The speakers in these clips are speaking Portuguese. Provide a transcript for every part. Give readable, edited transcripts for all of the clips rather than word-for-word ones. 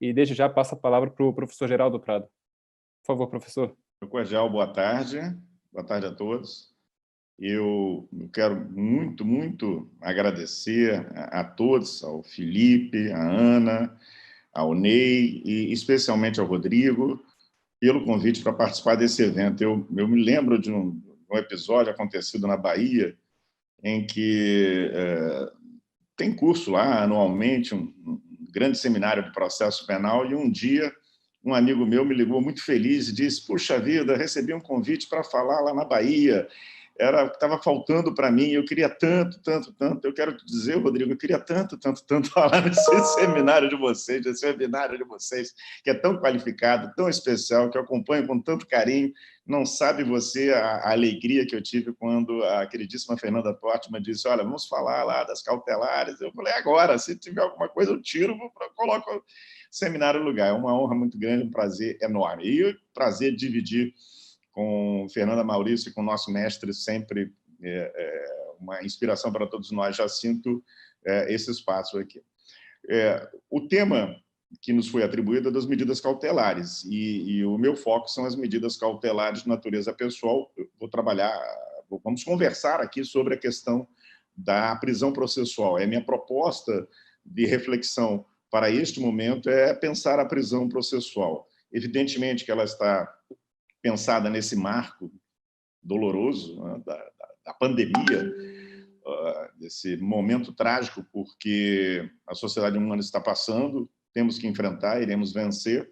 e desde já passo a palavra para o professor Geraldo Prado. Por favor, professor. Meu cordial boa tarde a todos. Eu quero muito agradecer a todos, ao Felipe, à Ana, ao Ney e especialmente ao Rodrigo, pelo convite para participar desse evento. Eu me lembro de um episódio acontecido na Bahia, em que tem curso lá anualmente, um grande seminário de processo penal, e um dia um amigo meu me ligou muito feliz e disse: puxa vida, recebi um convite para falar lá na Bahia, estava faltando para mim, eu queria tanto, eu quero te dizer, Rodrigo, eu queria tanto falar nesse seminário de vocês, esse webinário de vocês, que é tão qualificado, tão especial, que eu acompanho com tanto carinho. Não sabe você a alegria que eu tive quando a queridíssima Fernanda Portman disse: olha, vamos falar lá das cautelares. Eu falei: agora, se tiver alguma coisa, eu tiro, coloco o seminário no lugar. É uma honra muito grande, um prazer enorme. E o prazer de dividir com Fernanda Maurício e com o nosso mestre, sempre uma inspiração para todos nós. Já sinto esse espaço aqui. O tema que nos foi atribuído é das medidas cautelares, e o meu foco são as medidas cautelares de natureza pessoal. Eu vamos conversar aqui sobre a questão da prisão processual. A minha proposta de reflexão para este momento é pensar a prisão processual. Evidentemente que ela está pensada nesse marco doloroso, né, da pandemia, desse momento trágico, porque a sociedade humana está passando, temos que enfrentar, iremos vencer,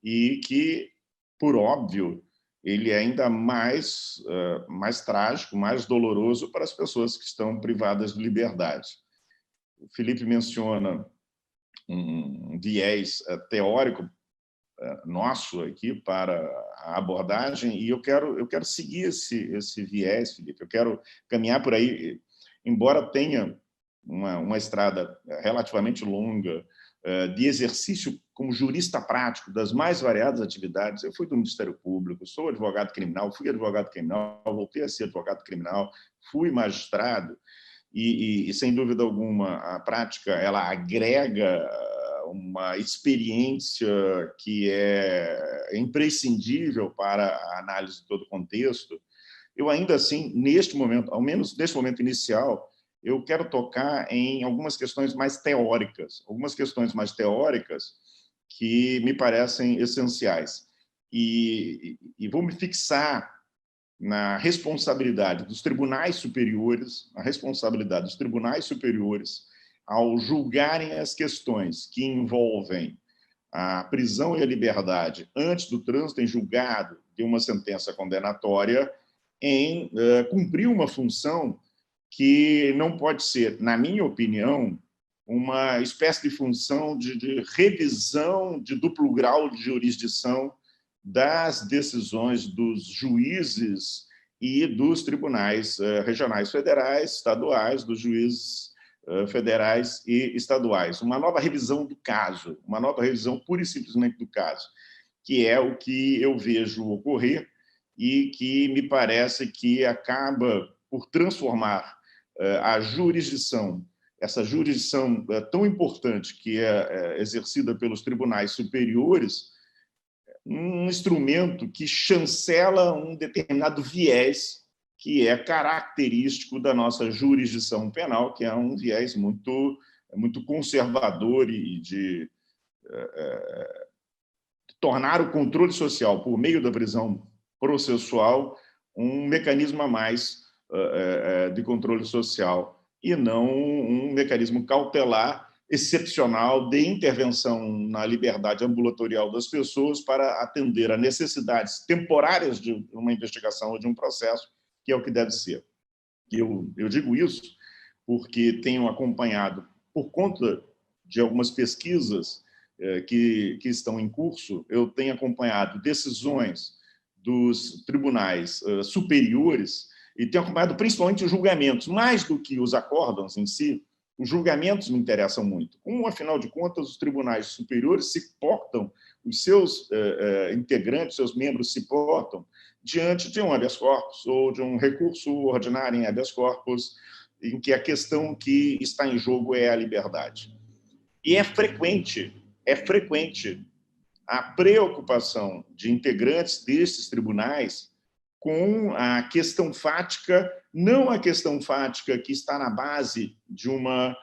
e que, por óbvio, ele é ainda mais trágico, mais doloroso para as pessoas que estão privadas de liberdade. O Felipe menciona um viés teórico nosso aqui para a abordagem, e eu quero seguir esse viés, Felipe. Eu quero caminhar por aí, embora tenha uma estrada relativamente longa de exercício como jurista prático das mais variadas atividades. Eu fui do Ministério Público, sou advogado criminal, fui advogado criminal, voltei a ser advogado criminal, fui magistrado, e sem dúvida alguma, a prática ela agrega uma experiência que é imprescindível para a análise de todo o contexto. Eu ainda assim, neste momento, ao menos neste momento inicial, eu quero tocar em algumas questões mais teóricas, que me parecem essenciais. E vou me fixar na responsabilidade dos tribunais superiores, ao julgarem as questões que envolvem a prisão e a liberdade antes do trânsito em julgado de uma sentença condenatória, em cumprir uma função que não pode ser, na minha opinião, uma espécie de função de revisão de duplo grau de jurisdição das decisões dos juízes e dos tribunais regionais federais, estaduais, dos juízes federais e estaduais. Uma nova revisão do caso, uma nova revisão pura e simplesmente do caso, que é o que eu vejo ocorrer e que me parece que acaba por transformar a jurisdição, essa jurisdição tão importante que é exercida pelos tribunais superiores, um instrumento que chancela um determinado viés que é característico da nossa jurisdição penal, que é um viés muito conservador e de tornar o controle social por meio da prisão processual um mecanismo a mais de controle social e não um mecanismo cautelar excepcional de intervenção na liberdade ambulatorial das pessoas para atender a necessidades temporárias de uma investigação ou de um processo, que é o que deve ser. Eu digo isso porque tenho acompanhado, por conta de algumas pesquisas que estão em curso, eu tenho acompanhado decisões dos tribunais superiores e tenho acompanhado principalmente os julgamentos, mais do que os acórdãos em si. Os julgamentos me interessam muito. Como, afinal de contas, os tribunais superiores se portam, os seus integrantes, seus membros se portam diante de um habeas corpus ou de um recurso ordinário em habeas corpus, em que a questão que está em jogo é a liberdade. E é frequente é frequente a preocupação de integrantes desses tribunais com a questão fática, não a questão fática que está na base de uma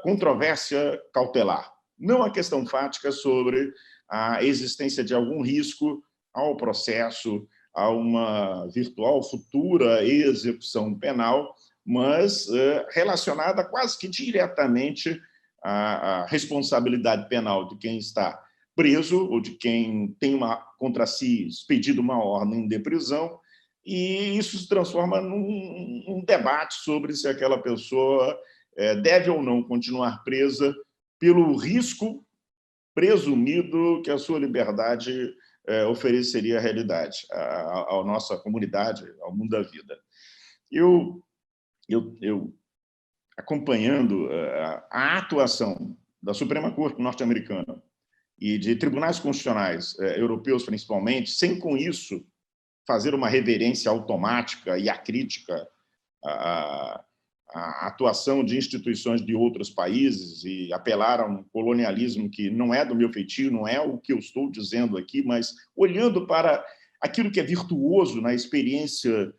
controvérsia cautelar, não a questão fática sobre a existência de algum risco ao processo, a uma virtual futura execução penal, mas relacionada quase que diretamente à responsabilidade penal de quem está preso ou de quem tem contra si expedido uma ordem de prisão, e isso se transforma num debate sobre se aquela pessoa deve ou não continuar presa pelo risco presumido que a sua liberdade ofereceria à realidade, à nossa comunidade, ao mundo da vida. Eu acompanhando a atuação da Suprema Corte norte-americana e de tribunais constitucionais europeus, principalmente, sem, com isso, fazer uma reverência automática e acrítica à atuação de instituições de outros países e apelar a um colonialismo que não é do meu feitio, não é o que eu estou dizendo aqui, mas olhando para aquilo que é virtuoso na experiência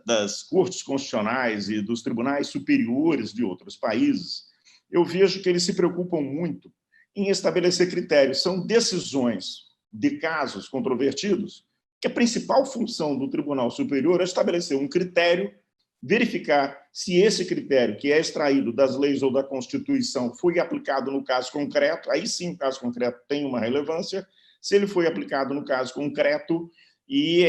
das cortes constitucionais e dos tribunais superiores de outros países, eu vejo que eles se preocupam muito em estabelecer critérios. São decisões de casos controvertidos que a principal função do Tribunal Superior é estabelecer um critério, verificar se esse critério, que é extraído das leis ou da Constituição, foi aplicado no caso concreto, aí sim o caso concreto tem uma relevância, se ele foi aplicado no caso concreto, e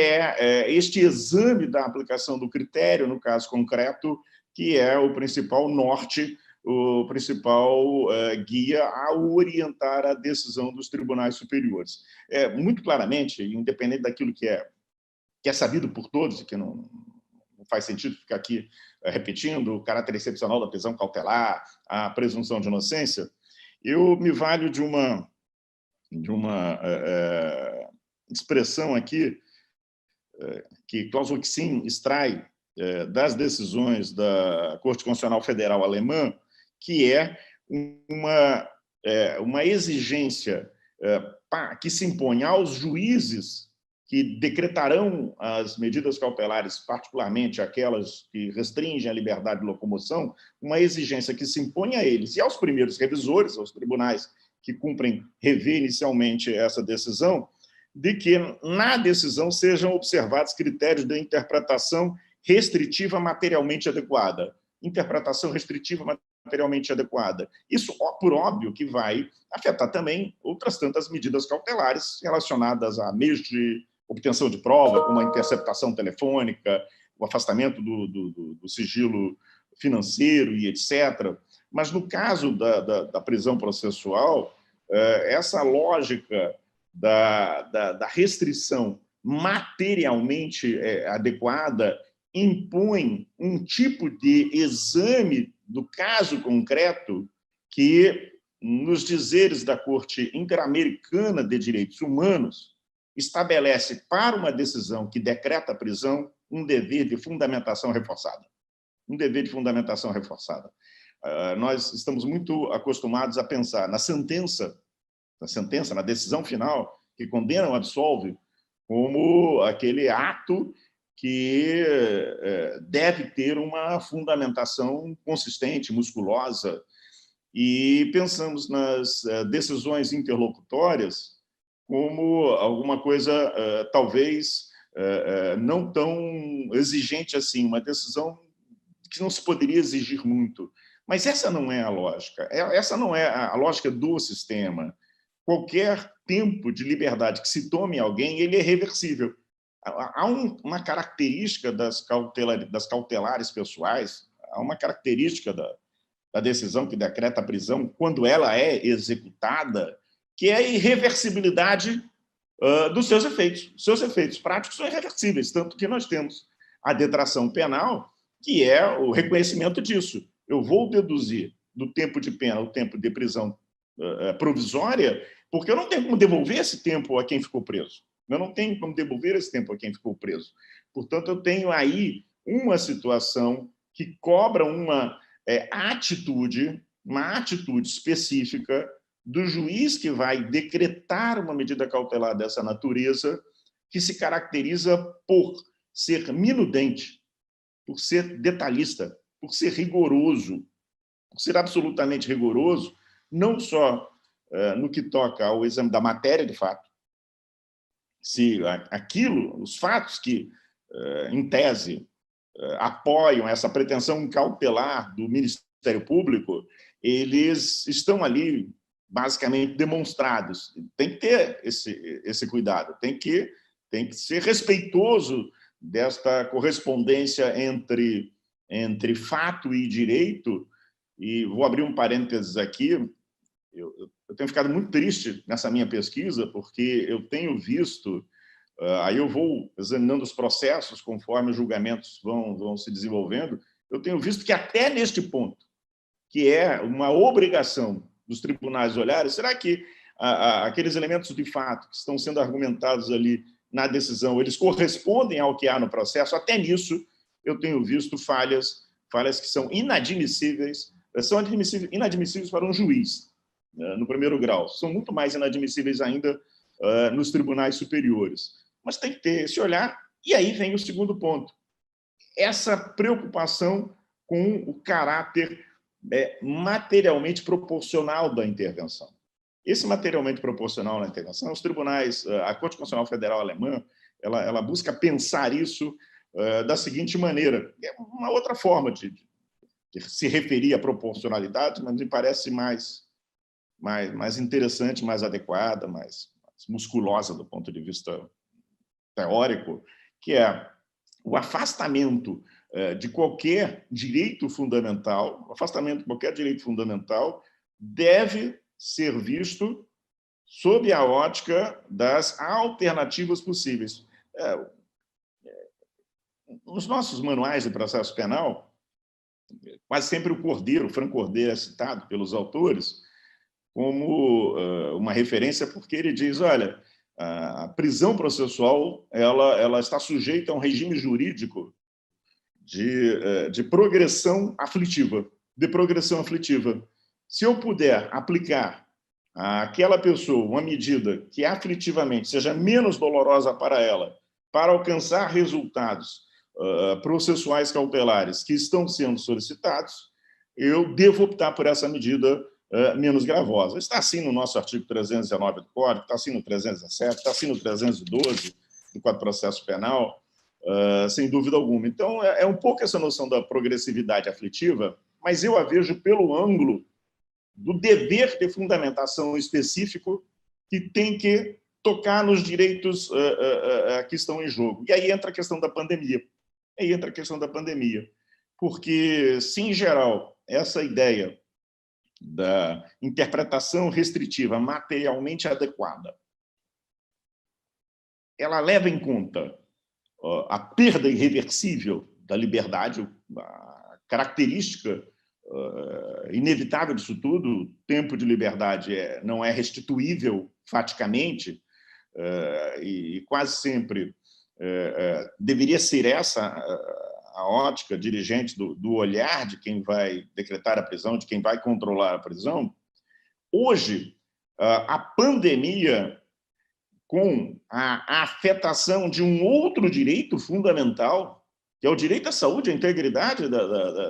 este exame da aplicação do critério no caso concreto que é o principal norte, o principal guia a orientar a decisão dos tribunais superiores. Muito claramente, independente daquilo que é sabido por todos, e que não faz sentido ficar aqui repetindo o caráter excepcional da prisão cautelar, a presunção de inocência, eu me valho de uma expressão aqui que Klaus Rixin extrai das decisões da Corte Constitucional Federal Alemã, que é uma exigência que se impõe aos juízes que decretarão as medidas cautelares, particularmente aquelas que restringem a liberdade de locomoção, uma exigência que se impõe a eles e aos primeiros revisores, aos tribunais que cumprem rever inicialmente essa decisão, de que na decisão sejam observados critérios de interpretação restritiva materialmente adequada. Interpretação restritiva materialmente adequada. Isso, por óbvio, que vai afetar também outras tantas medidas cautelares relacionadas a meios de obtenção de prova, como a interceptação telefônica, o afastamento do sigilo financeiro e etc. Mas, no caso da prisão processual, essa lógica da restrição materialmente adequada impõe um tipo de exame do caso concreto que, nos dizeres da Corte Interamericana de Direitos Humanos, estabelece para uma decisão que decreta a prisão um dever de fundamentação reforçada. Um dever de fundamentação reforçada. Nós estamos muito acostumados a pensar na sentença, na decisão final, que condena ou absolve, como aquele ato que deve ter uma fundamentação consistente, musculosa, e pensamos nas decisões interlocutórias como alguma coisa, talvez, não tão exigente assim, uma decisão que não se poderia exigir muito. Mas essa não é a lógica, essa não é a lógica do sistema. Qualquer tempo de liberdade que se tome em alguém, ele é reversível. Há uma característica das cautelares pessoais, há uma característica da decisão que decreta a prisão, quando ela é executada, que é a irreversibilidade dos seus efeitos. Seus efeitos práticos são irreversíveis, tanto que nós temos a detração penal, que é o reconhecimento disso. Eu vou deduzir do tempo de pena o tempo de prisão provisória, porque eu não tenho como devolver esse tempo a quem ficou preso. Eu não tenho como devolver esse tempo a quem ficou preso. Portanto, eu tenho aí uma situação que cobra uma atitude específica do juiz que vai decretar uma medida cautelar dessa natureza, que se caracteriza por ser minudente, por ser detalhista, por ser rigoroso, por ser absolutamente rigoroso, não só no que toca ao exame da matéria de fato, se aquilo, os fatos que, em tese, apoiam essa pretensão cautelar do Ministério Público, eles estão ali basicamente demonstrados. Tem que ter esse cuidado, tem que ser respeitoso desta correspondência entre fato e direito. E vou abrir um parênteses aqui. Eu tenho ficado muito triste nessa minha pesquisa, porque eu tenho visto, aí eu vou examinando os processos conforme os julgamentos vão se desenvolvendo, eu tenho visto que até neste ponto, que é uma obrigação dos tribunais olharem, será que aqueles elementos de fato que estão sendo argumentados ali na decisão, eles correspondem ao que há no processo? Até nisso eu tenho visto falhas que são inadmissíveis para um juiz, no primeiro grau. São muito mais inadmissíveis ainda nos tribunais superiores. Mas tem que ter esse olhar. E aí vem o segundo ponto. Essa preocupação com o caráter materialmente proporcional da intervenção. Esse materialmente proporcional na intervenção, os tribunais, a Corte Constitucional Federal Alemã, ela busca pensar isso da seguinte maneira. É uma outra forma de se referir à proporcionalidade, mas me parece mais interessante, mais adequada, mais musculosa do ponto de vista teórico, que é o afastamento de qualquer direito fundamental. O afastamento de qualquer direito fundamental deve ser visto sob a ótica das alternativas possíveis. Nos nossos manuais de processo penal, quase sempre o Franco Cordeiro é citado pelos autores como uma referência, porque ele diz, olha, a prisão processual ela está sujeita a um regime jurídico de progressão aflitiva, Se eu puder aplicar àquela pessoa uma medida que aflitivamente seja menos dolorosa para ela, para alcançar resultados processuais cautelares que estão sendo solicitados, eu devo optar por essa medida menos gravosa. Está assim no nosso artigo 319 do Código, está assim no 317, está assim no 312 do Código de Processo Penal, sem dúvida alguma. Então, é um pouco essa noção da progressividade aflitiva, mas eu a vejo pelo ângulo do dever de fundamentação específico que tem que tocar nos direitos que estão em jogo. E aí entra a questão da pandemia. Porque, se, em geral, essa ideia da interpretação restritiva materialmente adequada, ela leva em conta a perda irreversível da liberdade, a característica inevitável disso tudo. O tempo de liberdade não é restituível faticamente, e quase sempre deveria ser essa a ótica dirigente do olhar de quem vai decretar a prisão, de quem vai controlar a prisão. Hoje, a pandemia, com a afetação de um outro direito fundamental, que é o direito à saúde, à integridade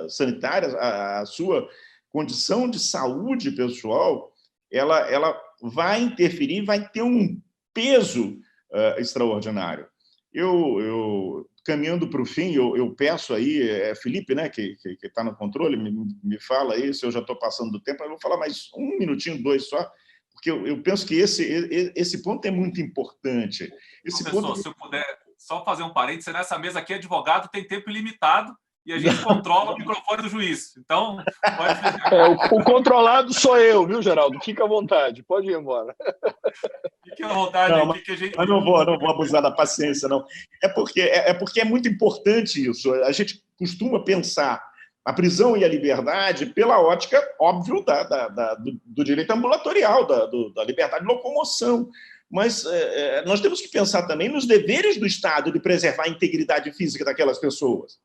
sanitária, a sua condição de saúde pessoal, ela vai interferir, vai ter um peso extraordinário. Eu caminhando para o fim, eu peço aí, Felipe, né, que está no controle, me fala aí se eu já estou passando do tempo, eu vou falar mais 1 minutinho, 2 só, porque eu penso que esse ponto é muito importante. Professor, se eu puder só fazer um parênteses, nessa mesa aqui, advogado tem tempo ilimitado e a gente controla o microfone do juiz. Então, pode... O controlado sou eu, viu, Geraldo? Fica à vontade, pode ir embora. Fique à vontade. Não, mas não vou abusar da paciência, não. É porque é muito importante isso. A gente costuma pensar a prisão e a liberdade pela ótica, óbvio, do direito ambulatorial, da liberdade de locomoção. Mas nós temos que pensar também nos deveres do Estado de preservar a integridade física daquelas pessoas.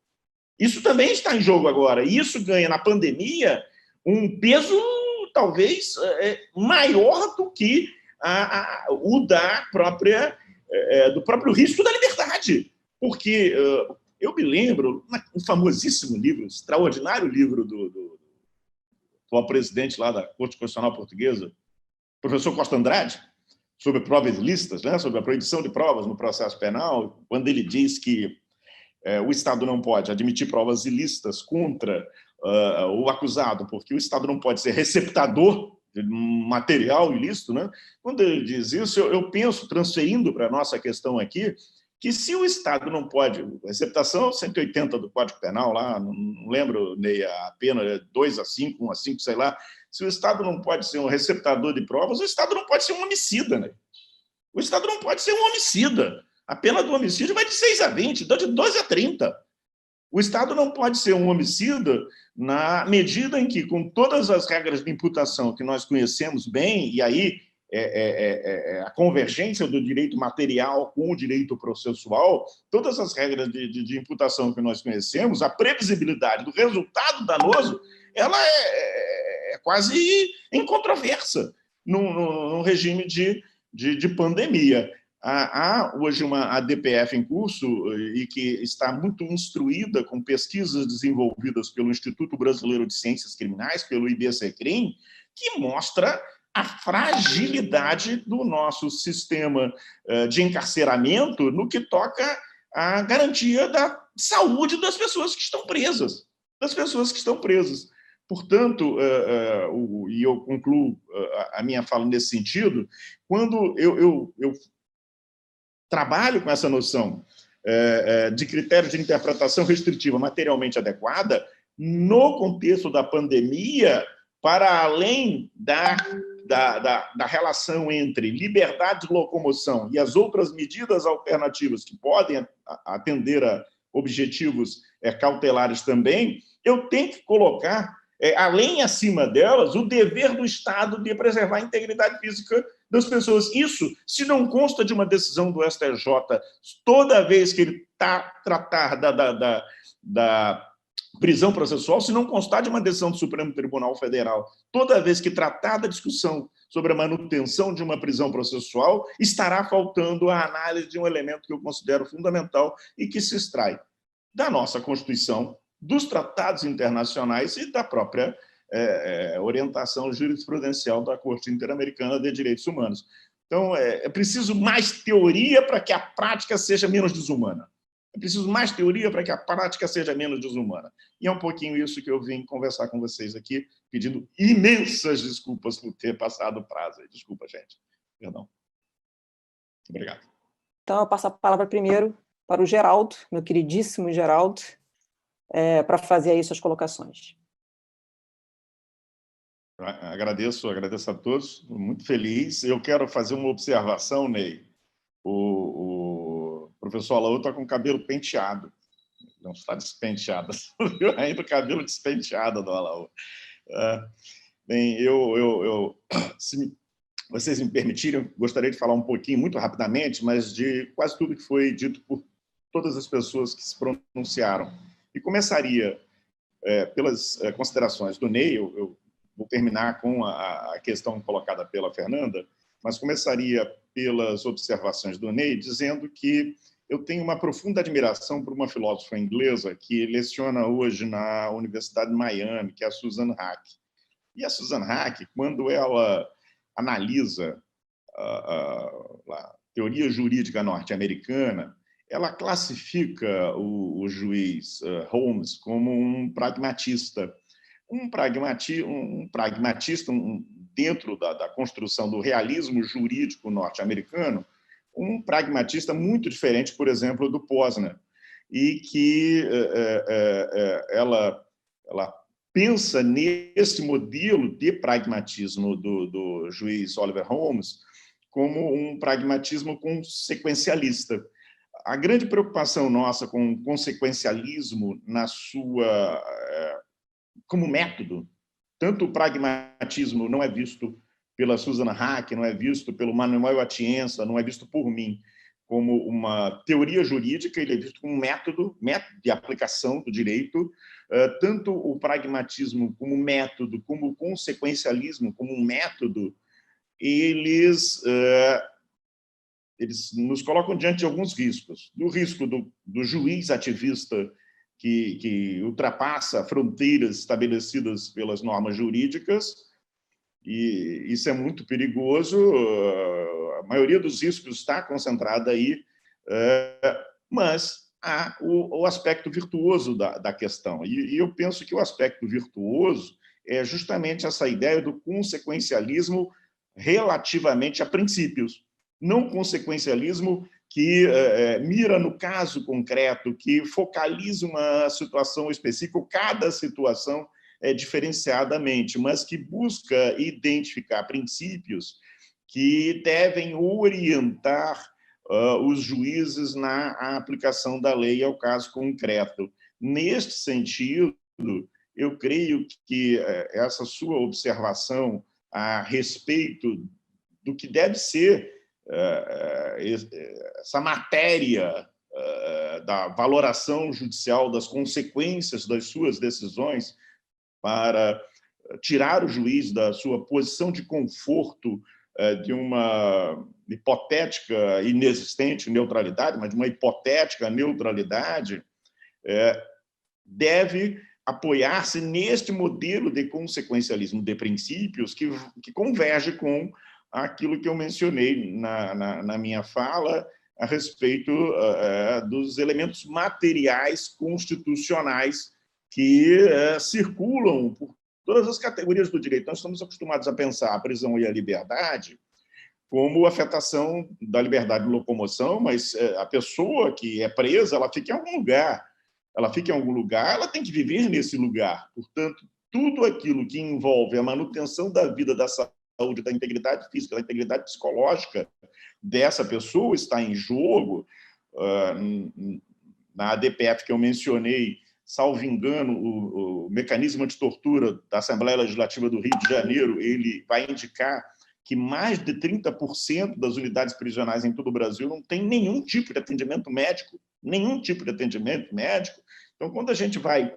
Isso também está em jogo agora. E isso ganha, na pandemia, um peso talvez, maior do que o do próprio risco da liberdade. Porque eu me lembro, um famosíssimo livro, extraordinário livro do atual presidente lá da Corte Constitucional Portuguesa, professor Costa Andrade, sobre provas ilícitas, né, sobre a proibição de provas no processo penal, quando ele diz que o Estado não pode admitir provas ilícitas contra o acusado, porque o Estado não pode ser receptador de material ilícito, né? Quando ele diz isso, eu penso, transferindo para a nossa questão aqui, que se o Estado não pode, receptação 180 do Código Penal, lá, não lembro, Ney, a pena é 2 a 5, 1 a 5, sei lá, se o Estado não pode ser um receptador de provas, o Estado não pode ser um homicida, né? O Estado não pode ser um homicida. A pena do homicídio vai de 6 a 20, de 12 a 30. O Estado não pode ser um homicida na medida em que, com todas as regras de imputação que nós conhecemos bem, e aí a convergência do direito material com o direito processual, todas as regras de imputação que nós conhecemos, a previsibilidade do resultado danoso, ela é quase incontroversa num regime de pandemia. Há hoje uma ADPF em curso e que está muito instruída com pesquisas desenvolvidas pelo Instituto Brasileiro de Ciências Criminais, pelo IBCCRIM, que mostra a fragilidade do nosso sistema de encarceramento no que toca à garantia da saúde das pessoas que estão presas. Portanto, e eu concluo a minha fala nesse sentido, quando eu trabalho com essa noção de critério de interpretação restritiva materialmente adequada, no contexto da pandemia, para além da relação entre liberdade de locomoção e as outras medidas alternativas que podem atender a objetivos cautelares também, eu tenho que colocar, além e acima delas, o dever do Estado de preservar a integridade física das pessoas. Isso, se não consta de uma decisão do STJ, toda vez que ele tratar da prisão processual, se não constar de uma decisão do Supremo Tribunal Federal, toda vez que tratar da discussão sobre a manutenção de uma prisão processual, estará faltando a análise de um elemento que eu considero fundamental e que se extrai da nossa Constituição, dos tratados internacionais e da própria orientação jurisprudencial da Corte Interamericana de Direitos Humanos. Então, é preciso mais teoria para que a prática seja menos desumana. É preciso mais teoria para que a prática seja menos desumana. E é um pouquinho isso que eu vim conversar com vocês aqui, pedindo imensas desculpas por ter passado o prazo. Desculpa, gente. Perdão. Obrigado. Então, eu passo a palavra primeiro para o Geraldo, meu queridíssimo Geraldo, para fazer aí suas colocações. Agradeço a todos, estou muito feliz. Eu quero fazer uma observação, Ney. O professor Alaú está com o cabelo penteado, não está despenteado, viu? Ainda o cabelo despenteado do Alaú. Bem, se vocês me permitirem, gostaria de falar um pouquinho, muito rapidamente, mas de quase tudo que foi dito por todas as pessoas que se pronunciaram. E começaria pelas considerações do Ney. Eu vou terminar com a questão colocada pela Fernanda, mas começaria pelas observações do Ney, dizendo que eu tenho uma profunda admiração por uma filósofa inglesa que leciona hoje na Universidade de Miami, que é a Susan Haack. E a Susan Haack, quando ela analisa a teoria jurídica norte-americana, ela classifica o juiz Holmes como um pragmatista. Um pragmatista dentro da construção do realismo jurídico norte-americano, um pragmatista muito diferente, por exemplo, do Posner, e que ela pensa nesse modelo de pragmatismo do juiz Oliver Holmes como um pragmatismo consequencialista. A grande preocupação nossa com o consequencialismo como método, tanto o pragmatismo não é visto pela Susan Haack, não é visto pelo Manuel Atienza, não é visto por mim, como uma teoria jurídica, ele é visto como um método de aplicação do direito, tanto o pragmatismo como método, como o consequencialismo como um método, eles nos colocam diante de alguns riscos. Do risco do juiz ativista que ultrapassa fronteiras estabelecidas pelas normas jurídicas, e isso é muito perigoso. A maioria dos riscos está concentrada aí, mas há o aspecto virtuoso da questão. E eu penso que o aspecto virtuoso é justamente essa ideia do consequencialismo relativamente a princípios, não consequencialismo que mira no caso concreto, que focaliza uma situação específica, cada situação diferenciadamente, mas que busca identificar princípios que devem orientar os juízes na aplicação da lei ao caso concreto. Neste sentido, eu creio que essa sua observação a respeito do que deve ser essa matéria da valoração judicial das consequências das suas decisões para tirar o juiz da sua posição de conforto de uma hipotética inexistente neutralidade, mas de uma hipotética neutralidade, deve apoiar-se neste modelo de consequencialismo de princípios que converge com aquilo que eu mencionei na minha fala a respeito dos elementos materiais constitucionais que circulam por todas as categorias do direito. Nós estamos acostumados a pensar a prisão e a liberdade como afetação da liberdade de locomoção, mas a pessoa que é presa, ela fica em algum lugar. Ela fica em algum lugar, ela tem que viver nesse lugar. Portanto, tudo aquilo que envolve a manutenção da vida, da saúde, da integridade física, da integridade psicológica dessa pessoa está em jogo. Na ADPF que eu mencionei, salvo engano, o mecanismo antitortura da Assembleia Legislativa do Rio de Janeiro, ele vai indicar que mais de 30% das unidades prisionais em todo o Brasil não tem nenhum tipo de atendimento médico, Então, quando a gente vai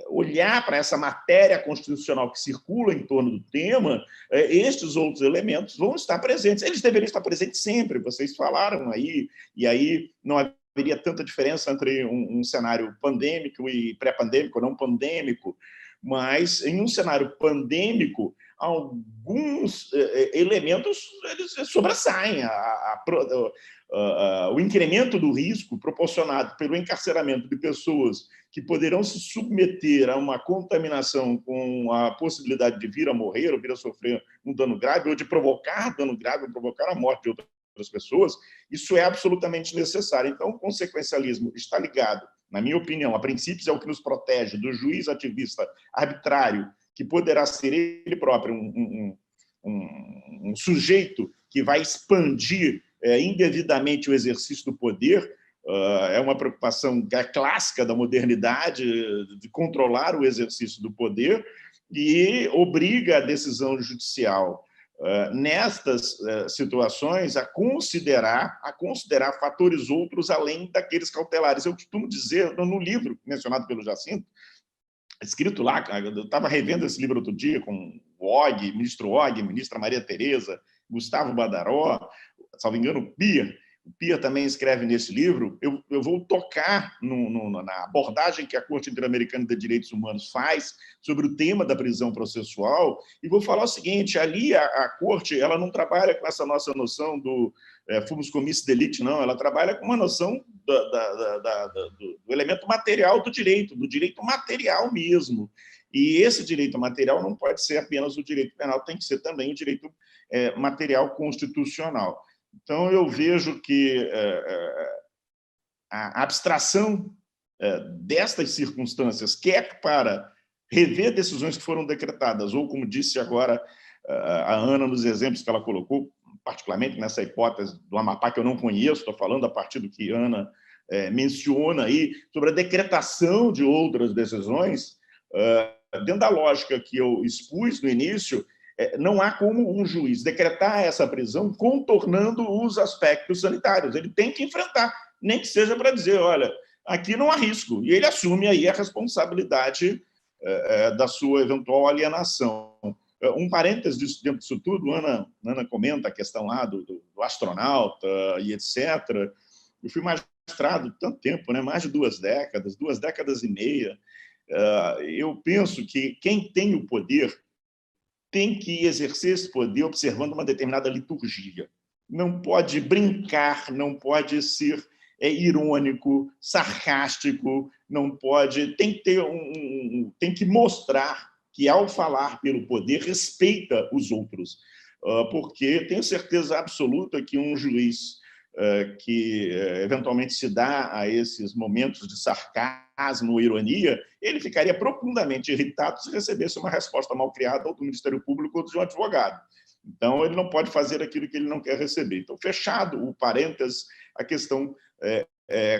olhar para essa matéria constitucional que circula em torno do tema, estes outros elementos vão estar presentes. Eles deveriam estar presentes sempre, vocês falaram aí, e aí não haveria tanta diferença entre um cenário pandêmico e pré-pandêmico ou não pandêmico, mas em um cenário pandêmico, alguns elementos eles sobressaem. O incremento do risco proporcionado pelo encarceramento de pessoas que poderão se submeter a uma contaminação com a possibilidade de vir a morrer ou vir a sofrer um dano grave, ou de provocar dano grave, ou provocar a morte de outras pessoas, isso é absolutamente necessário. Então, o consequencialismo está ligado, na minha opinião, a princípios é o que nos protege do juiz ativista arbitrário, que poderá ser ele próprio um sujeito que vai expandir indevidamente o exercício do poder. É uma preocupação clássica da modernidade, de controlar o exercício do poder, e obriga a decisão judicial, nestas situações, a considerar fatores outros além daqueles cautelares. Eu costumo dizer, no livro mencionado pelo Jacinto, escrito lá, eu estava revendo esse livro outro dia com o Og, ministro Og, ministra Maria Tereza, Gustavo Badaró, salvo engano, o Pia também escreve nesse livro. Eu vou tocar na abordagem que a Corte Interamericana de Direitos Humanos faz sobre o tema da prisão processual, e vou falar o seguinte: ali a Corte ela não trabalha com essa nossa noção do fumus commissi delicti, não, ela trabalha com uma noção do elemento material do direito material mesmo. E esse direito material não pode ser apenas o direito penal, tem que ser também o direito material constitucional. Então, eu vejo que a abstração destas circunstâncias, quer para rever decisões que foram decretadas, ou, como disse agora a Ana nos exemplos que ela colocou, particularmente nessa hipótese do Amapá, que eu não conheço, estou falando a partir do que Ana menciona aí, sobre a decretação de outras decisões, dentro da lógica que eu expus no início, não há como um juiz decretar essa prisão contornando os aspectos sanitários. Ele tem que enfrentar, nem que seja para dizer, olha, aqui não há risco. E ele assume aí a responsabilidade da sua eventual alienação. Um parênteses dentro disso tudo, Ana comenta a questão lá do astronauta e etc. Eu fui magistrado tanto tempo, né? Mais de 2 décadas e meia. Eu penso que quem tem o poder tem que exercer esse poder observando uma determinada liturgia. Não pode brincar, não pode ser irônico, sarcástico, não pode... Tem que ter tem que mostrar que, ao falar pelo poder, respeita os outros. Porque tenho certeza absoluta que um juiz que eventualmente se dá a esses momentos de sarcasmo ou ironia, ele ficaria profundamente irritado se recebesse uma resposta mal criada ou do Ministério Público ou de um advogado. Então, ele não pode fazer aquilo que ele não quer receber. Então, fechado o parênteses, a questão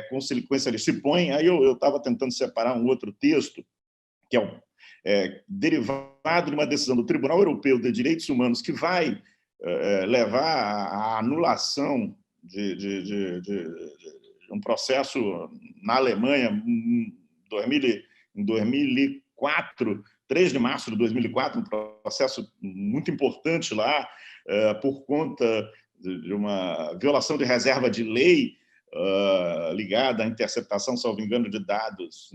consequência ali se põe. Aí eu estava tentando separar um outro texto, que é derivado de uma decisão do Tribunal Europeu de Direitos Humanos, que vai levar à anulação de um processo na Alemanha em 2004, 3 de março de 2004, um processo muito importante lá, por conta de uma violação de reserva de lei ligada à interceptação, salvo engano, de dados,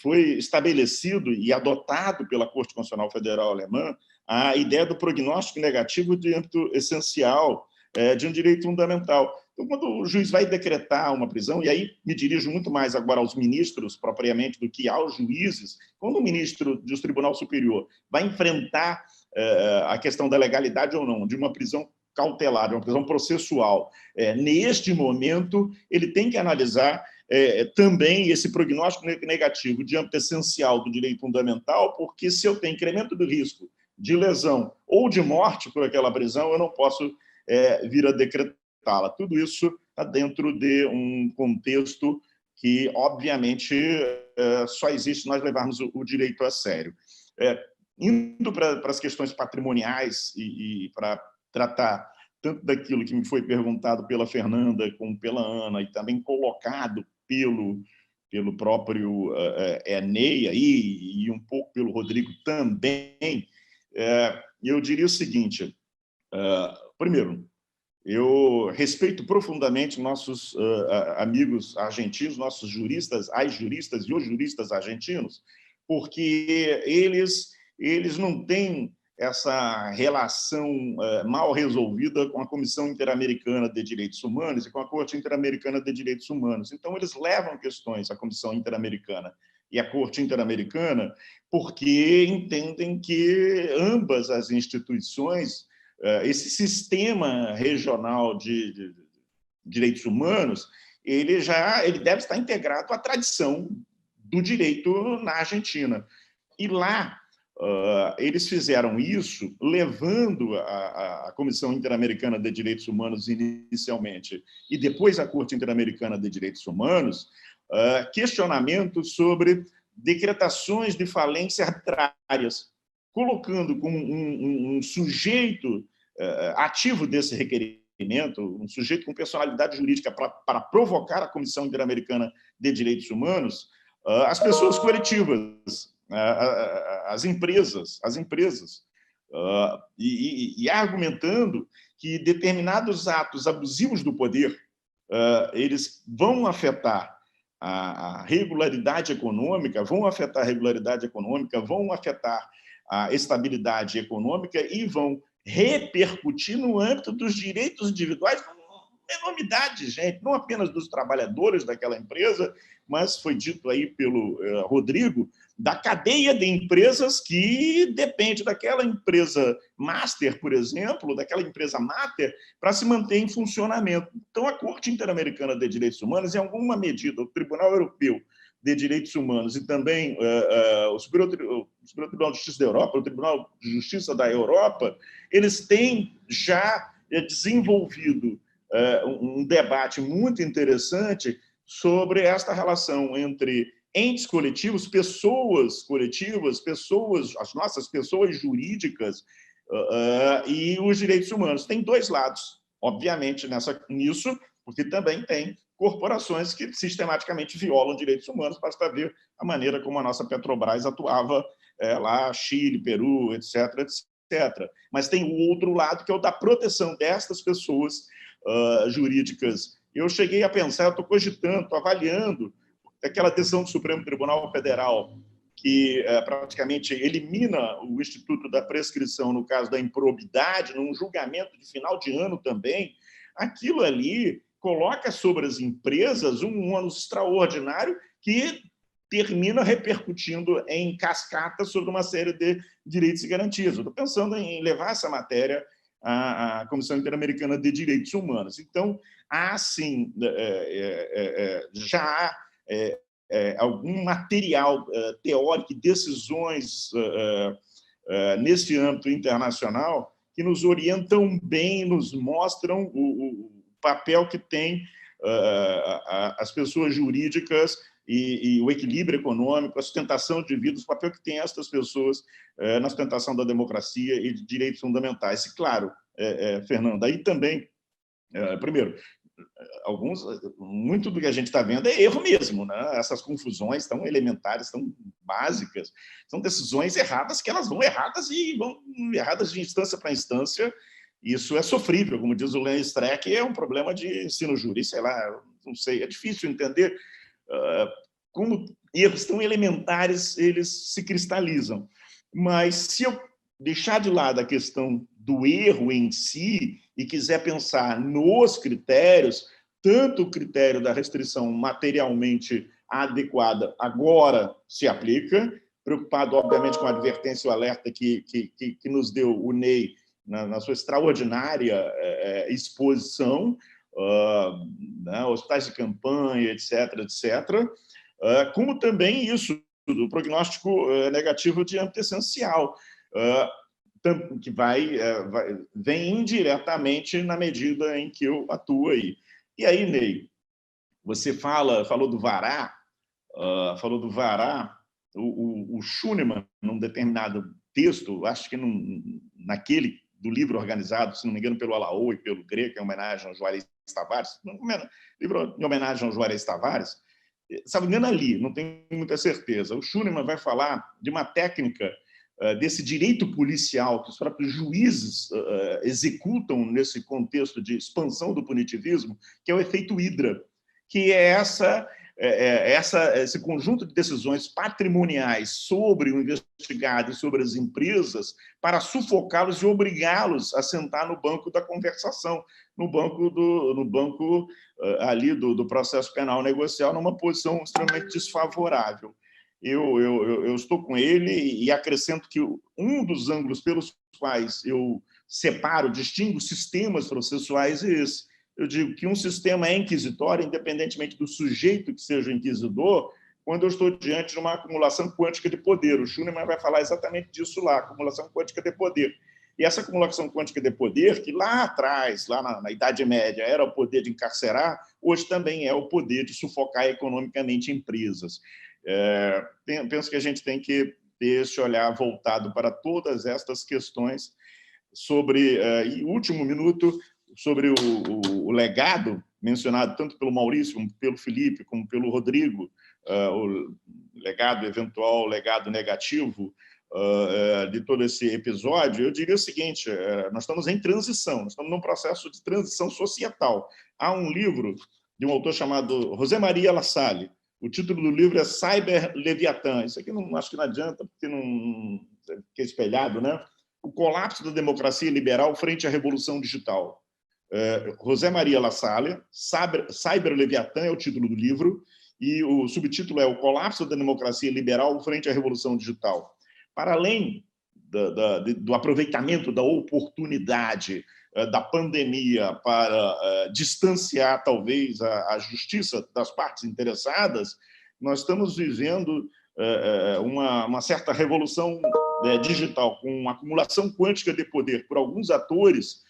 foi estabelecido e adotado pela Corte Constitucional Federal Alemã a ideia do prognóstico negativo de âmbito essencial de um direito fundamental. Então, quando o juiz vai decretar uma prisão, e aí me dirijo muito mais agora aos ministros, propriamente, do que aos juízes, quando o ministro do Tribunal Superior vai enfrentar a questão da legalidade ou não de uma prisão cautelar, de uma prisão processual, neste momento, ele tem que analisar também esse prognóstico negativo de âmbito essencial do direito fundamental, porque se eu tenho incremento do risco de lesão ou de morte por aquela prisão, eu não posso vir a decretá-la. Tudo isso está dentro de um contexto que, obviamente, só existe se nós levarmos o direito a sério. Indo para as questões patrimoniais e para tratar tanto daquilo que me foi perguntado pela Fernanda como pela Ana e também colocado pelo próprio Ney aí, e um pouco pelo Rodrigo também, eu diria o seguinte: primeiro, eu respeito profundamente nossos amigos argentinos, nossos juristas, as juristas e os juristas argentinos, porque eles não têm essa relação mal resolvida com a Comissão Interamericana de Direitos Humanos e com a Corte Interamericana de Direitos Humanos. Então, eles levam questões à Comissão Interamericana e à Corte Interamericana porque entendem que ambas as instituições, esse sistema regional de direitos humanos, ele deve estar integrado à tradição do direito na Argentina. E lá, eles fizeram isso levando a Comissão Interamericana de Direitos Humanos inicialmente e depois a Corte Interamericana de Direitos Humanos questionamentos sobre decretações de falência arbitrárias, colocando como um sujeito ativo desse requerimento, um sujeito com personalidade jurídica para provocar a Comissão Interamericana de Direitos Humanos, as pessoas coletivas, as empresas, e argumentando que determinados atos abusivos do poder eles vão afetar a regularidade econômica, vão afetar a estabilidade econômica e vão repercutir no âmbito dos direitos individuais, enormidade, gente, não apenas dos trabalhadores daquela empresa, mas foi dito aí pelo Rodrigo, da cadeia de empresas que depende daquela empresa master, por exemplo, daquela empresa mater, para se manter em funcionamento. Então, a Corte Interamericana de Direitos Humanos, em alguma medida, o Tribunal Europeu de Direitos Humanos e também o Superior Tribunal de Justiça da Europa, o Tribunal de Justiça da Europa, eles têm já desenvolvido um debate muito interessante sobre esta relação entre entes coletivos, pessoas coletivas, as nossas pessoas jurídicas e os direitos humanos. Tem dois lados, obviamente, nisso, porque também tem corporações que sistematicamente violam direitos humanos, basta ver a maneira como a nossa Petrobras atuava lá, Chile, Peru, etc., etc. Mas tem o outro lado, que é o da proteção destas pessoas jurídicas. Eu cheguei a pensar, eu estou cogitando, estou avaliando aquela decisão do Supremo Tribunal Federal que praticamente elimina o instituto da prescrição no caso da improbidade, num julgamento de final de ano também. Aquilo ali coloca sobre as empresas um ônus extraordinário que termina repercutindo em cascata sobre uma série de direitos e garantias. Eu estou pensando em levar essa matéria à Comissão Interamericana de Direitos Humanos. Então, há, sim, já há algum material teórico e decisões nesse âmbito internacional que nos orientam bem, nos mostram o papel que tem as pessoas jurídicas e o equilíbrio econômico, a sustentação de vidas, o papel que tem essas pessoas na sustentação da democracia e de direitos fundamentais. E, claro, Fernando, aí também, primeiro, muito do que a gente está vendo é erro mesmo, né? Essas confusões tão elementares, tão básicas, são decisões erradas que elas vão erradas e vão erradas de instância para instância. Isso é sofrível, como diz o Len Streck, é um problema de ensino-júri, sei lá, não sei, é difícil entender como erros tão elementares eles se cristalizam. Mas se eu deixar de lado a questão do erro em si e quiser pensar nos critérios, tanto o critério da restrição materialmente adequada agora se aplica, preocupado, obviamente, com a advertência e o alerta que nos deu o Ney na sua extraordinária exposição, hospitais de campanha, etc., etc., como também isso, do prognóstico negativo de âmbito essencial, que vem indiretamente na medida em que eu atuo aí. E aí, Ney, você falou do Vará, o Schunemann, num determinado texto, acho que naquele do livro organizado, se não me engano, pelo Alaô e pelo Greco, em homenagem ao Juarez Tavares, livro em homenagem ao Juarez Tavares, se não me engano ali, não tenho muita certeza, o Schunemann vai falar de uma técnica desse direito policial que os próprios juízes executam nesse contexto de expansão do punitivismo, que é o efeito Hidra, que é esse conjunto de decisões patrimoniais sobre o investigado e sobre as empresas para sufocá-los e obrigá-los a sentar no banco da conversação, no banco ali do processo penal negocial, numa posição extremamente desfavorável. Eu estou com ele e acrescento que um dos ângulos pelos quais eu distingo sistemas processuais é esse. Eu digo que um sistema é inquisitório, independentemente do sujeito que seja o inquisidor, quando eu estou diante de uma acumulação quântica de poder. O Schunemann vai falar exatamente disso lá, acumulação quântica de poder. E essa acumulação quântica de poder, que lá atrás, lá na Idade Média, era o poder de encarcerar, hoje também é o poder de sufocar economicamente empresas. Penso que a gente tem que ter esse olhar voltado para todas estas questões sobre, e último minuto, sobre o legado mencionado tanto pelo Maurício, como pelo Felipe, como pelo Rodrigo, o legado eventual, o legado negativo de todo esse episódio, eu diria o seguinte: nós estamos em transição, nós estamos num processo de transição societal. Há um livro de um autor chamado José Maria La Salle. O título do livro é Cyber Leviatã. Isso aqui acho que não adianta, porque não é espelhado, né? O colapso da democracia liberal frente à revolução digital. José Maria La Salle, Cyber Leviatã é o título do livro, e o subtítulo é O colapso da democracia liberal frente à revolução digital. Para além do aproveitamento da oportunidade da pandemia para distanciar, talvez, a justiça das partes interessadas, nós estamos vivendo uma certa revolução digital, com uma acumulação quântica de poder por alguns atores,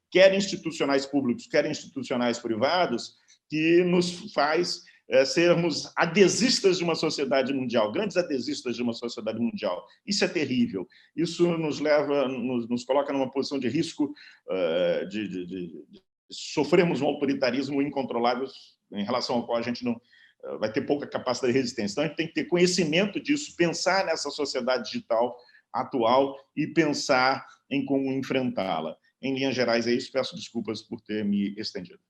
quer institucionais públicos, quer institucionais privados, que nos faz sermos adesistas de uma sociedade mundial, grandes adesistas de uma sociedade mundial. Isso é terrível. Isso nos leva, nos coloca numa posição de risco de sofrermos um autoritarismo incontrolável em relação ao qual a gente não vai ter pouca capacidade de resistência. Então, a gente tem que ter conhecimento disso, pensar nessa sociedade digital atual e pensar em como enfrentá-la. Em linhas gerais, é isso. Peço desculpas por ter me estendido.